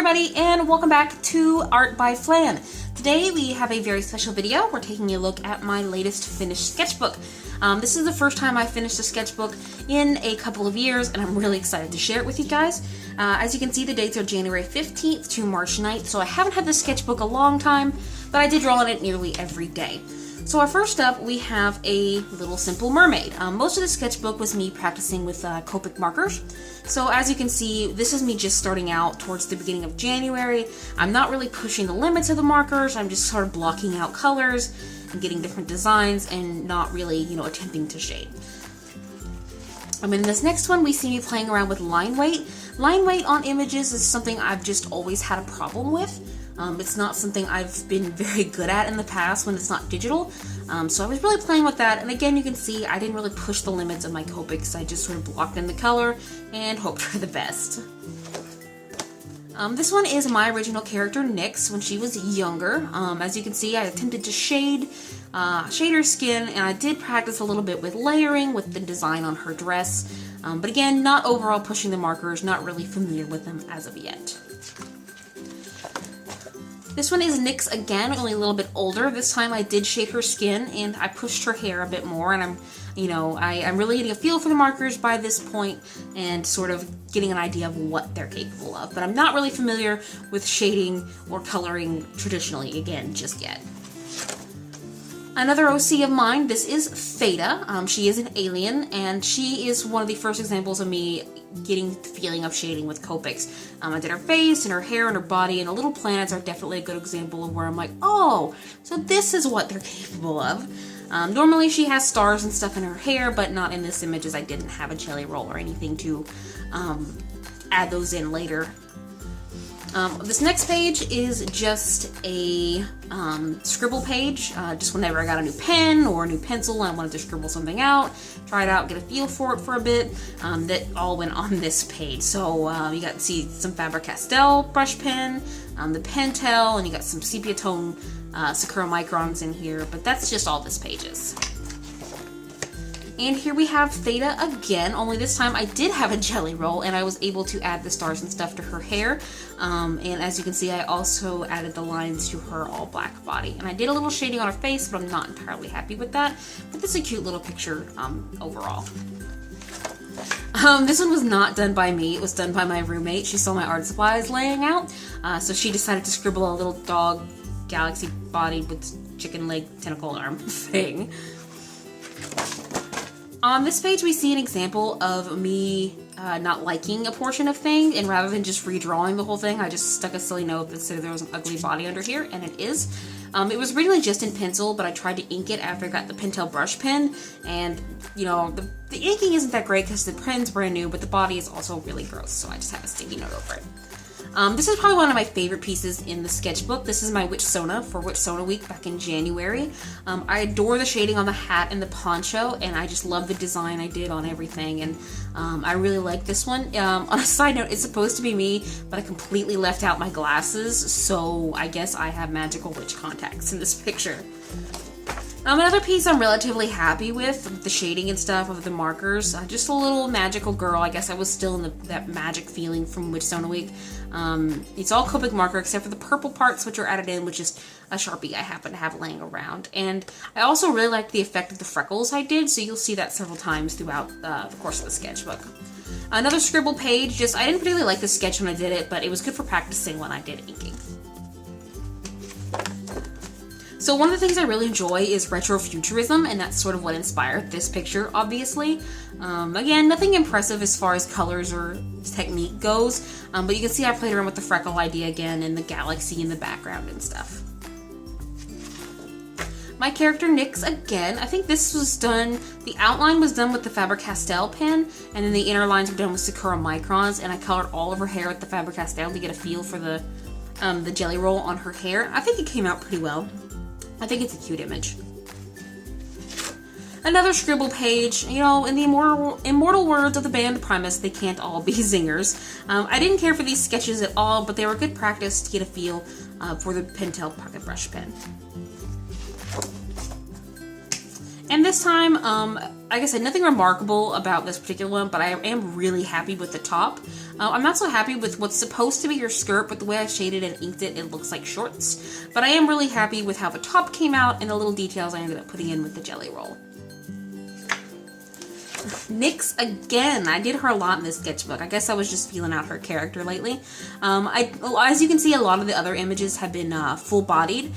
everybody, and welcome back to Art by Flan. Today we have a very special video. We're taking a look at my latest finished sketchbook. This is the first time I finished a sketchbook in a couple of years, and I'm really excited to share it with you guys. As you can see, the dates are January 15th to March 9th, so I haven't had this sketchbook a long time, but I did draw on it nearly every day. So first up, we have a little simple mermaid. Most of the sketchbook was me practicing with Copic markers. So as you can see, this is me just starting out towards the beginning of January. I'm not really pushing the limits of the markers. I'm just sort of blocking out colors and getting different designs and not really, attempting to shade. In this next one, we see me playing around with line weight. Line weight on images is something I've just always had a problem with. It's not something I've been very good at in the past when it's not digital. So I was really playing with that, and again, you can see I didn't really push the limits of my Copics. I just sort of blocked in the color and hoped for the best. This one is my original character, Nyx, when she was younger. As you can see, I attempted to shade her skin, and I did practice a little bit with layering with the design on her dress. But again, not overall pushing the markers, not really familiar with them as of yet. This one is Nyx again, only a little bit older. This time I did shade her skin and I pushed her hair a bit more, and I'm really getting a feel for the markers by this point and sort of getting an idea of what they're capable of. But I'm not really familiar with shading or coloring traditionally, again, just yet. Another OC of mine, this is Theta. She is an alien, and she is one of the first examples of me getting the feeling of shading with Copics. I did her face and her hair and her body, and the little planets are definitely a good example of where I'm like, oh, so this is what they're capable of. Normally she has stars and stuff in her hair, but not in this image, as I didn't have a jelly roll or anything to add those in later. This next page is just a scribble page. Just whenever I got a new pen or a new pencil and I wanted to scribble something out, try it out, get a feel for it for a bit, that all went on this page. So you got to see some Faber-Castell brush pen, the Pentel, and you got some sepia tone Sakura microns in here, but that's just all this page is. And here we have Theta again, only this time I did have a jelly roll and I was able to add the stars and stuff to her hair. And as you can see, I also added the lines to her all black body. And I did a little shading on her face, but I'm not entirely happy with that. But this is a cute little picture overall. This one was not done by me, it was done by my roommate. She saw my art supplies laying out, so she decided to scribble a little dog galaxy body with chicken leg tentacle arm thing. On this page, we see an example of me not liking a portion of thing, and rather than just redrawing the whole thing, I just stuck a silly note that said there was an ugly body under here, and it is. It was originally just in pencil, but I tried to ink it after I got the Pentel brush pen, and, the inking isn't that great because the pen's brand new, but the body is also really gross, so I just have a sticky note over it. This is probably one of my favorite pieces in the sketchbook. This is my Witch Sona for Witch Sona Week back in January. I adore the shading on the hat and the poncho, and I just love the design I did on everything, and I really like this one. On a side note, it's supposed to be me, but I completely left out my glasses, so I guess I have magical witch contacts in this picture. Another piece I'm relatively happy with the shading and stuff of the markers. Just a little magical girl. I guess I was still in that magic feeling from Witch Sona Week. It's all Copic marker except for the purple parts, which are added in, which is a Sharpie I happen to have laying around. And I also really liked the effect of the freckles I did, so you'll see that several times throughout the course of the sketchbook. Another scribble page. I didn't particularly like the sketch when I did it, but it was good for practicing when I did inking. So one of the things I really enjoy is retrofuturism, and that's sort of what inspired this picture, obviously. Again, nothing impressive as far as colors or technique goes, but you can see I played around with the freckle idea again and the galaxy in the background and stuff. My character Nyx again, I think this was done, the outline was done with the Faber-Castell pen, and then the inner lines were done with Sakura microns, and I colored all of her hair with the Faber-Castell to get a feel for the jelly roll on her hair. I think it came out pretty well. I think it's a cute image. Another scribble page, in the immortal words of the band Primus, they can't all be zingers. I didn't care for these sketches at all, but they were good practice to get a feel for the Pentel pocket brush pen. And this time, like I said, nothing remarkable about this particular one, but I am really happy with the top. I'm not so happy with what's supposed to be your skirt, but the way I shaded and inked it, it looks like shorts. But I am really happy with how the top came out and the little details I ended up putting in with the jelly roll. NYX again. I did her a lot in this sketchbook. I guess I was just feeling out her character lately. As you can see, a lot of the other images have been full-bodied.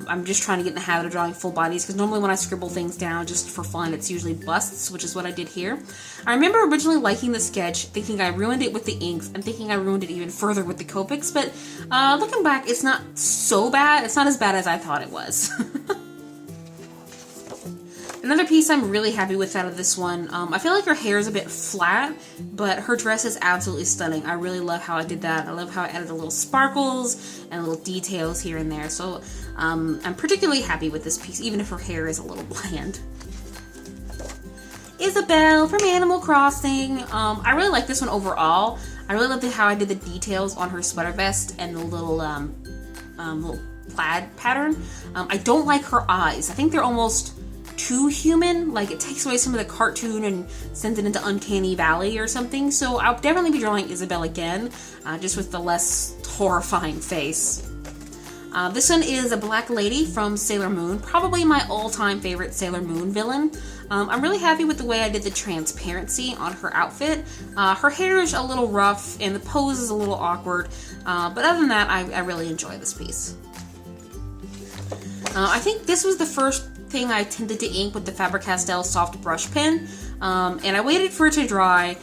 I'm just trying to get in the habit of drawing full bodies, because normally when I scribble things down just for fun, it's usually busts, which is what I did here. I remember originally liking the sketch, thinking I ruined it with the inks, and thinking I ruined it even further with the Copics, but looking back, it's not so bad. It's not as bad as I thought it was. Another piece I'm really happy with out of this one, I feel like her hair is a bit flat, but her dress is absolutely stunning. I really love how I did that. I love how I added the little sparkles and little details here and there. So I'm particularly happy with this piece, even if her hair is a little bland. Isabelle from Animal Crossing. I really like this one overall. I really love how I did the details on her sweater vest and the little plaid pattern. I don't like her eyes. I think they're almost too human. Like, it takes away some of the cartoon and sends it into Uncanny Valley or something. So I'll definitely be drawing Isabelle again, just with the less horrifying face. This one is a black lady from Sailor Moon, probably my all-time favorite Sailor Moon villain. I'm really happy with the way I did the transparency on her outfit. Her hair is a little rough and the pose is a little awkward, but other than that, I really enjoy this piece. I think this was the first thing I tended to ink with the Faber-Castell soft brush pen, and I waited for it to dry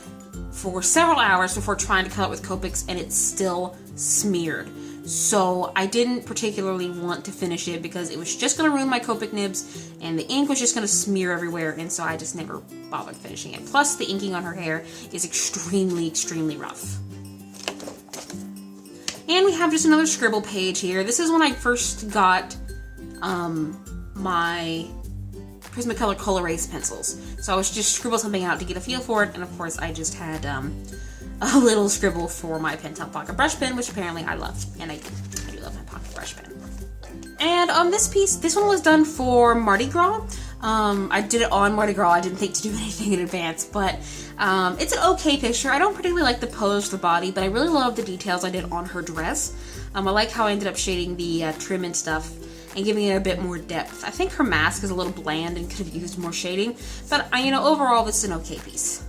for several hours before trying to color it with Copics, and it's still smeared. So I didn't particularly want to finish it because it was just going to ruin my Copic nibs, and the ink was just going to smear everywhere, and so I just never bothered finishing it. Plus, the inking on her hair is extremely, extremely rough. And we have just another scribble page here. This is when I first got my Prismacolor Color Erase pencils. So I was just scribble something out to get a feel for it, and of course I just had a little scribble for my Pentel Pocket Brush Pen, which apparently I loved, and I do love my Pocket Brush Pen. And this piece, this one was done for Mardi Gras. I did it on Mardi Gras. I didn't think to do anything in advance, but it's an okay picture. I don't particularly like the pose for the body, but I really love the details I did on her dress. I like how I ended up shading the trim and stuff and giving it a bit more depth. I think her mask is a little bland and could have used more shading, but overall this is an okay piece.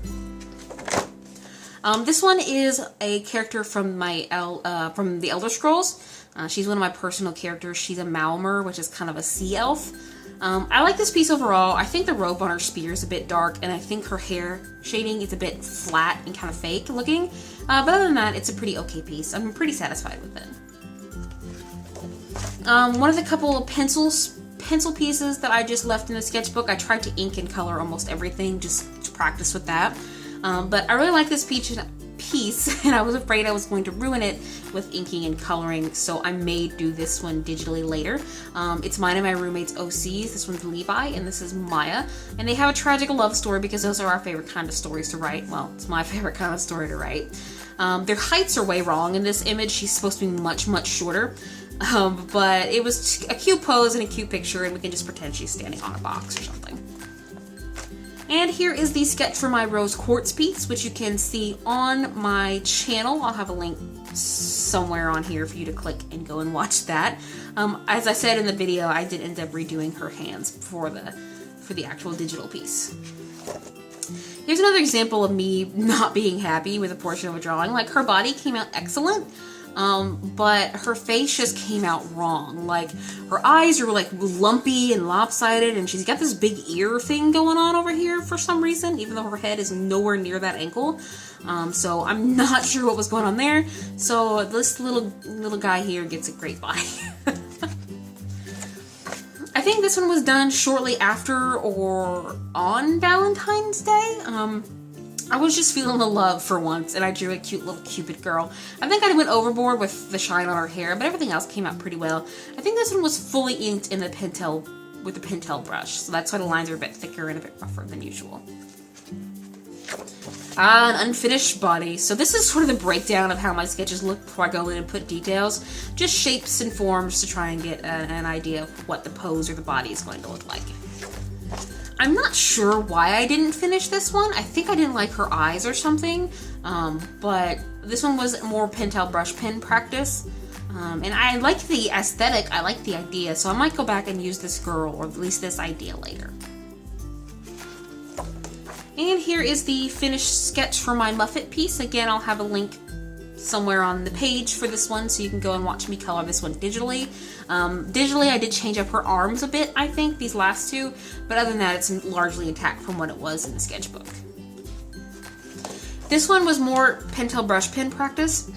This one is a character from from the Elder Scrolls. She's one of my personal characters. She's a Malmer, which is kind of a sea elf. I like this piece overall. I think the rope on her spear is a bit dark, and I think her hair shading is a bit flat and kind of fake looking. But other than that, it's a pretty okay piece. I'm pretty satisfied with it. One of the couple of pencil pieces that I just left in the sketchbook, I tried to ink and color almost everything just to practice with that. But I really like this piece, and I was afraid I was going to ruin it with inking and coloring, so I may do this one digitally later. It's mine and my roommate's OCs. This one's Levi, and this is Maya. And they have a tragic love story because those are our favorite kind of stories to write. Well, it's my favorite kind of story to write. Their heights are way wrong in this image. She's supposed to be much, much shorter. But it was a cute pose and a cute picture, and we can just pretend she's standing on a box or something. And here is the sketch for my rose quartz piece, which you can see on my channel. I'll have a link somewhere on here for you to click and go and watch that. As I said in the video, I did end up redoing her hands for the actual digital piece. Here's another example of me not being happy with a portion of a drawing. Like, her body came out excellent, but her face just came out wrong. Like, her eyes are like lumpy and lopsided, and she's got this big ear thing going on over here for some reason, even though her head is nowhere near that ankle. So I'm not sure what was going on there. So this little guy here gets a great body. I think this one was done shortly after or on Valentine's Day. I was just feeling the love for once, and I drew a cute little Cupid girl. I think I went overboard with the shine on her hair, but everything else came out pretty well. I think this one was fully inked in the Pentel with the Pentel brush, so that's why the lines are a bit thicker and a bit rougher than usual. An unfinished body. So this is sort of the breakdown of how my sketches look before I go in and put details. Just shapes and forms to try and get an idea of what the pose or the body is going to look like. I'm not sure why I didn't finish this one. I think I didn't like her eyes or something, but this one was more Pentel brush pen practice. And I like the aesthetic, I like the idea, so I might go back and use this girl, or at least this idea later. And here is the finished sketch for my Muffet piece. Again, I'll have a link somewhere on the page for this one, so you can go and watch me color this one digitally. Digitally, I did change up her arms a bit, I think, these last two, but other than that, it's largely intact from what it was in the sketchbook. This one was more Pentel brush pen practice.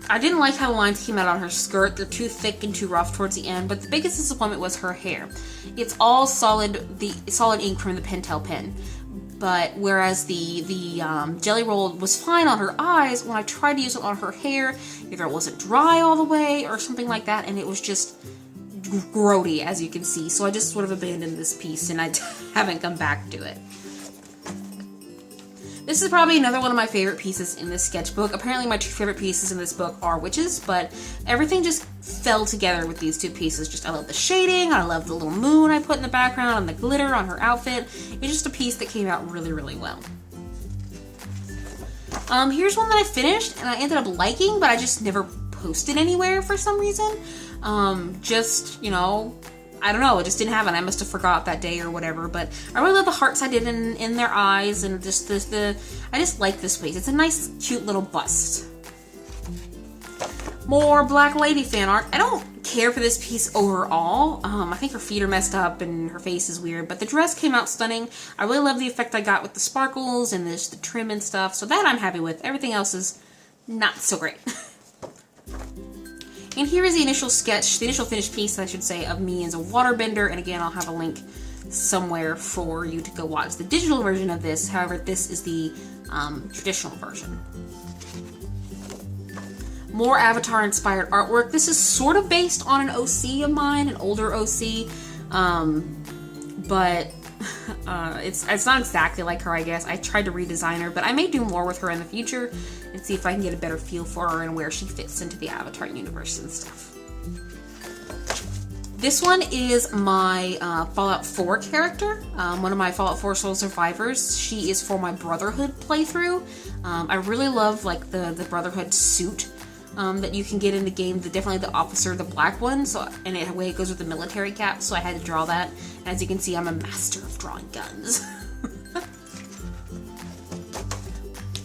I didn't like how the lines came out on her skirt. They're too thick and too rough towards the end, but the biggest disappointment was her hair. It's all solid, the solid ink from the Pentel pen. But whereas the Jelly Roll was fine on her eyes, when I tried to use it on her hair, either it wasn't dry all the way or something like that, and it was just grody, as you can see. So I just sort of abandoned this piece, and I haven't come back to it. This is probably another one of my favorite pieces in this sketchbook. Apparently my two favorite pieces in this book are witches, but everything just fell together with these two pieces. I love the shading, I love the little moon I put in the background, and the glitter on her outfit. It's just a piece that came out really, really well. Here's one that I finished, and I ended up liking, but I just never posted anywhere for some reason. You know, I don't know, it just didn't happen. I must have forgot that day or whatever, but I really love the hearts I did in their eyes, and just I just like this piece. It's a nice, cute little bust. More Black Lady fan art. I don't care for this piece overall. I think her feet are messed up and her face is weird, but the dress came out stunning. I really love the effect I got with the sparkles and the trim and stuff, so that I'm happy with. Everything else is not so great. And here is the initial sketch, the initial finished piece, I should say, of me as a waterbender. And again, I'll have a link somewhere for you to go watch the digital version of this. However, this is the traditional version. More Avatar-inspired artwork. This is sort of based on an OC of mine, an older OC, but it's not exactly like her, I guess. I tried to redesign her, but I may do more with her in the future and see if I can get a better feel for her and where she fits into the Avatar universe and stuff. This one is my Fallout 4 character, one of my Fallout 4 Soul Survivors. She is for my Brotherhood playthrough. I really love like the Brotherhood suit that you can get in the game, definitely the officer, the black one, and the way it goes with the military cap, so I had to draw that. And as you can see, I'm a master of drawing guns.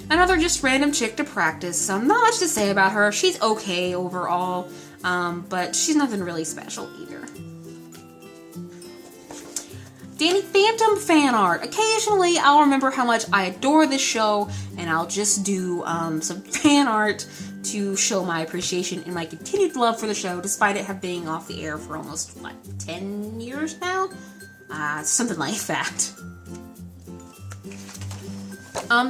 Another just random chick to practice. Not much to say about her. She's okay overall, but she's nothing really special either. Danny Phantom fan art. Occasionally, I'll remember how much I adore this show, and I'll just do some fan art to show my appreciation and my continued love for the show, despite it being off the air for almost, 10 years now? Something like that.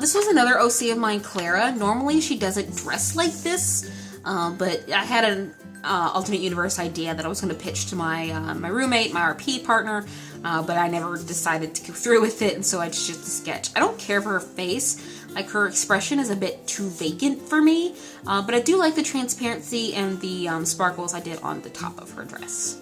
This was another OC of mine, Clara. Normally, she doesn't dress like this, but I had an alternate universe idea that I was going to pitch to my my roommate, my RP partner, but I never decided to go through with it, and so I just used the sketch. I don't care for her face. Like, her expression is a bit too vacant for me, but I do like the transparency and the sparkles I did on the top of her dress.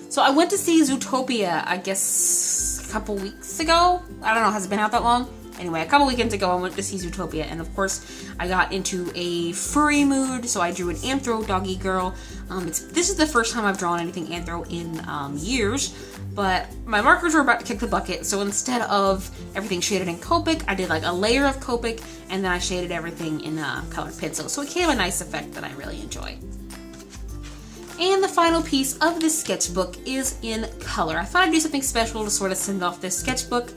So I went to see Zootopia, I guess, a couple weeks ago. I don't know, has it been out that long? Anyway, a couple weekends ago, I went to see Zootopia, and of course, I got into a furry mood, so I drew an anthro doggy girl. This is the first time I've drawn anything anthro in years, but my markers were about to kick the bucket, so instead of everything shaded in Copic, I did like a layer of Copic, and then I shaded everything in colored pencil, so it gave a nice effect that I really enjoy. And the final piece of this sketchbook is in color. I thought I'd do something special to sort of send off this sketchbook.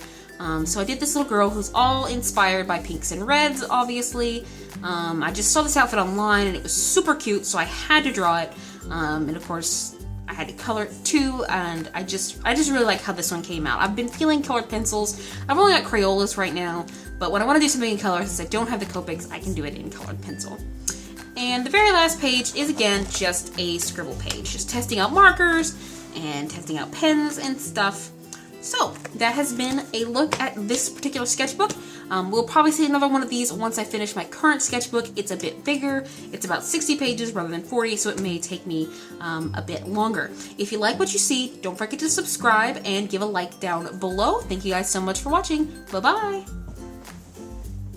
So I did this little girl who's all inspired by pinks and reds, obviously. I just saw this outfit online and it was super cute, so I had to draw it. And of course, I had to color it too, and I just really like how this one came out. I've been feeling colored pencils. I've only got Crayolas right now, but when I want to do something in color, since I don't have the Copics, I can do it in colored pencil. And the very last page is, again, just a scribble page. Just testing out markers and testing out pens and stuff. So, that has been a look at this particular sketchbook. We'll probably see another one of these once I finish my current sketchbook. It's a bit bigger. It's about 60 pages rather than 40, so it may take me a bit longer. If you like what you see, don't forget to subscribe and give a like down below. Thank you guys so much for watching. Bye-bye!